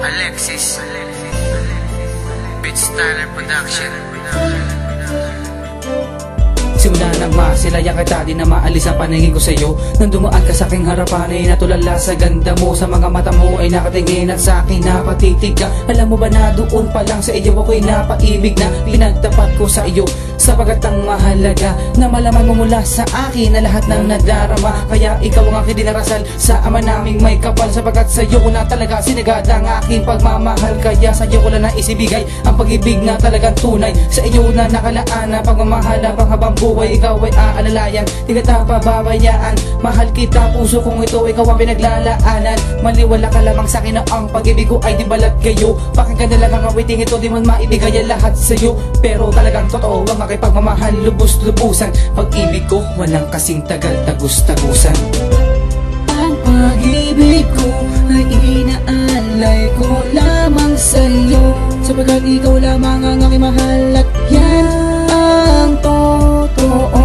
Alexis Beatstyler Production. Simula nang masilayan kita, di na maalis ang paningin ko sa'yo. Nang dumaan ka sa aking harapan ay natulala sa ganda mo. Sa mga mata mo ay nakatingin at sa akin napatitig ka. Alam mo ba na doon pa lang sa iyo ako'y napaibig na pinagtapat ko sa iyo. Sapagat ang mahalaga na malaman mo mula sa akin na lahat ng nadarama. Kaya ikaw ang aking dinarasal sa ama naming may kapal. Sapagat sa iyo ko na talaga sinagad ang aking pagmamahal. Kaya sa iyo ko na naisibigay ang pag-ibig na talagang tunay. Sa iyo na nakalaan na pagmamahal pang habang buhay. Ikaw ay aalalayan, di kita pababayaan. Mahal kita, puso kong ito, ikaw ang pinaglalaanan. Maniwala ka lamang sa akin na ang pag-ibig ko ay di balat kayo. Pakinggan na lang ang awiting ito, di man maibigay ang lahat sa'yo. Pero talagang totoo ang aking pagmamahal, lubos-lubusan. Pag-ibig ko, walang kasing tagal, tagus-tagusan. Ang pag-ibig ko ay inaalay ko lamang sa'yo, sapagkat ikaw lamang ang aking mahal at yan ang totoo.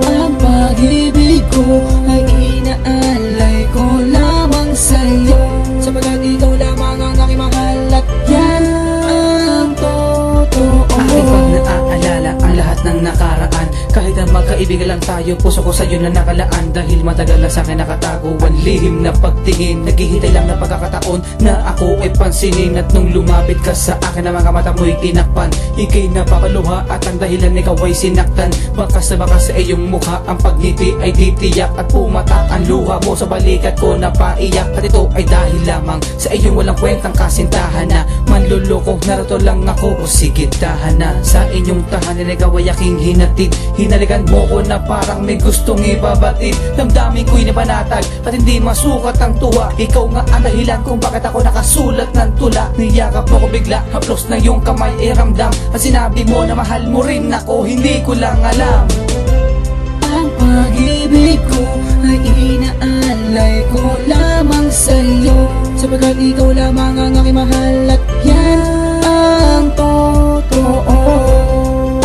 Ang pag-ibig ko ay inaalay ko lamang sa'yo, sapagkat ikaw lamang ang aking mahal at yan ang totoo. Aking pag naaalala ang lahat ng nakaraan. Kahit na magkaibigan lang tayo, puso ko sa'yo na nakalaan. Dahil matagal na sa'kin nakatago ang lihim na pagtingin. Naghihintay lang na pagkakataon na ako ay pansinin. At nung lumapit ka sa akin na mga mata mo'y tinakpan, ika'y napapaluha at ang dahilan ikaw ay sinaktan. Bakas na bakas sa iyong mukha ang pagngiti ay titiyak. At pumata ang luha mo sa balikat ko na paiyak. At ito ay dahil lamang sa iyong walang kwentang kasintahan na manluloko. Narito lang ako, o sige tahan na. Sa inyong tahanan ikaw ay aking hinatid. Hinalikan mo ko na parang may gustong ibabatid. Damdamin ko'y napanatag at hindi masukat ang tuwa. Ikaw nga ang dahilan kung bakit ako nakasulat ng tula. Niyakap mo ko bigla, haplos na yung kamay ay ramdam. At sinabi mo na mahal mo rin ako, hindi ko lang alam. Ang pag-ibig ko ay inaalay ko lamang sa'yo, sapagkat ikaw lamang ang aking mahal at yan ang totoo.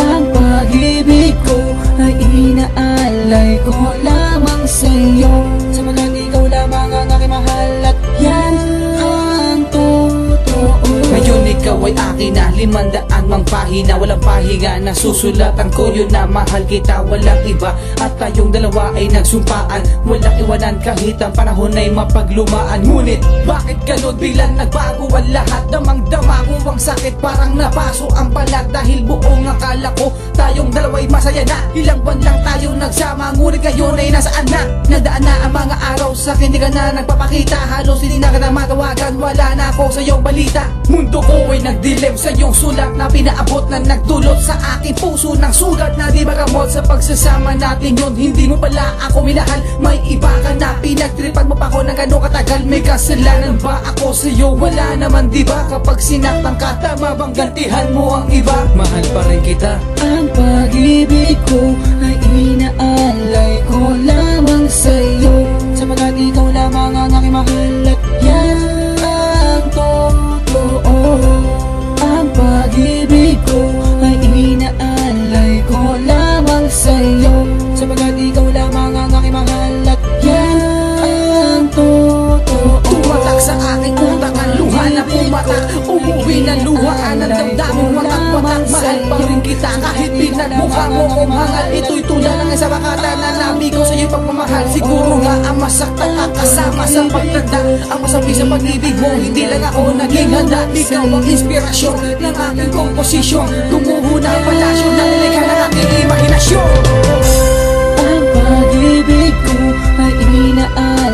Ang pag-ibig ko ay inaalay ko lamang sa'yo, sapagkat ikaw lamang ang aking mahal at yan ang totoo. Ngayon ikaw ay akin na 500 mang pahina. Walang pahinga na susulatan ko yun na mahal kita, walang iba. At tayong dalawa ay nagsumpaan, walang iwanan kahit ang panahon ay mapaglumaan. Ngunit bakit ganun bilang nagbago ang lahat? Damang-dama ko ang sakit, parang napaso ang balat. Dahil buong akala ko tayong dalawa'y masaya na. Ilang buwan lang tayo nagsama, ngunit ngayon ay nasaan na? Nagdaan na ang mga araw, sa'kin di ka na nagpapakita. Halos hindi na kita matawagan, wala na ako sa iyong balita. Mundo ko ay nagdilim sa iyong sulat na pinaabot na nagdulot sa aking puso ng sugat na di magamot. Sa pagsasama natin yun, hindi mo pala ako minahal. May iba ka na, pinagtripan mo pa ako ng gano'ng katagal. May kasalanan ba ako sa iyo? Wala naman diba? Kapag sinaktan ka, tama bang gantihan mo ang iba? Mahal pa rin kita. Ang pag-ibig ko ay inaalay ko lamang sa'yo, sapagkat ikaw lamang ang aking mahal at yan ang totoo. Ang pag-ibig ko ay inaalay ko lamang sa'yo, sapagkat ikaw lamang ang aking mahal at yan ang totoo. Tumatak sa aking utak ang luha na pumatak. Umuwi na luhaan ang damdamin watak-watak. Mahal pa rin kita kahit pinagmukha mo kong hangal. Ito'y tulad ng sa bakata na nabi ko sa iyong pagmamahal. Siguro nga ang masaktan at kasama sa pagtanda. Ang masabi sa pag-ibig mo, hindi lang ako naging handa. Ikaw ang inspirasyon ng aking komposisyon. Gumuho na ang palasyo ng likha ng aking imahinasyon. Ang pag-ibig ko ay inaalay